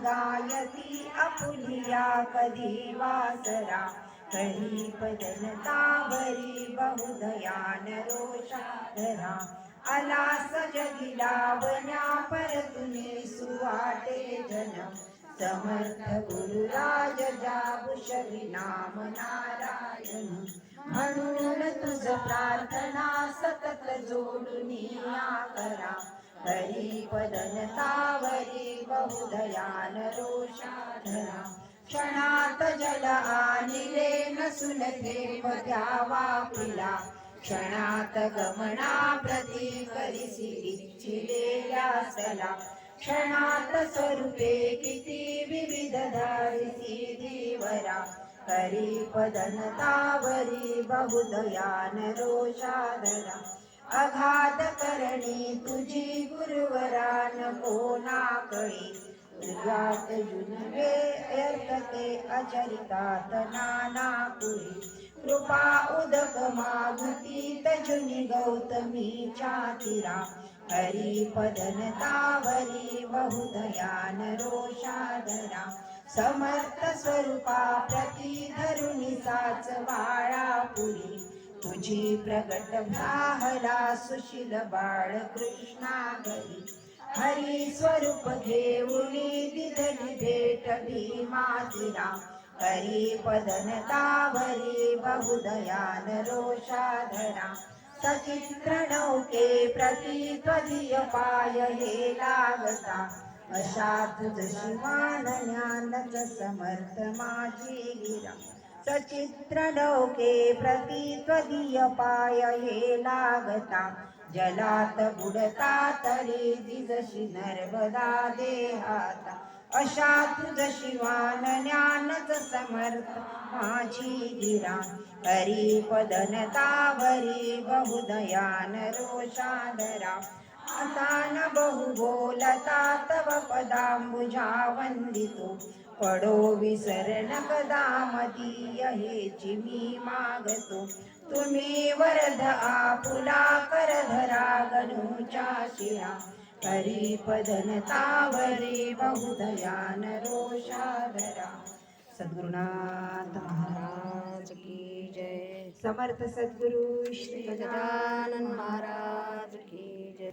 गायती Apulia कधी वासरा हरिपदनतावरी बहुदयान रोषाधरा आला सजगी लावण्या परतुनी सुवाटे जन समर्थ गुरुराज जाबुषवी नाम नारायण म्हणून तुझ प्रार्थना सतत जोडुनी करा हरिपदनतावरी बहुदयान रोषाधरा क्षणात जल आणिले नसुन थेंब द्यावा पिला क्षणात गमना प्रती करिसी इच्छिलेल्या सला क्षणात स्वरूपे किती विविध धारिसी धीवरा हरिपदनतावरी बहुदयान रोषाधरा अघात करणी तुझी गुरुवरान कोणाकळी तुझ्यात जुनवे व्यर्थते अचरितात नाना पुरी कृपा उदक मागुती तजुनी गौतमीच्या तीरा हरिपदनतावरी बहुदयान रोषाधरा समर्थ स्वरूपा प्रती धरुणी साच वाळापुरी तुझी प्रगट भाहला सुशील बाळ कृष्णा घरी हरी स्वरूप घेऊनी दिधली भेट भीमातिरा हरिपदनतावरी बहुदयान रोषाधरा सचित्र नौके प्रती त्वदीय पाय हे लागता अशा तुझ शिवान ज्ञानच समर्थ माझी गिरा सचित्र नौके प्रती त्वदीय पाय हे लागता जलात बुडता तरी दिजशी नर्मदा देहाता अशा तुझ शिवान ज्ञानच समर्थ माझी गिरा हरिपदनतावरी बहुदयान रोषाधरा आता न बहु बोलता तव पदांबुजा वंदितो पडो विसरण कदामदीय हेची मी मागतो तुम्ही वरद आपुला करधरा गणूच्या शिरा हरिपदनतावरी बहुदयान रोषाधरा सद्गुरुनाथ महाराज की जय समर्थ सद्गुरु श्री गजानन महाराज की जय।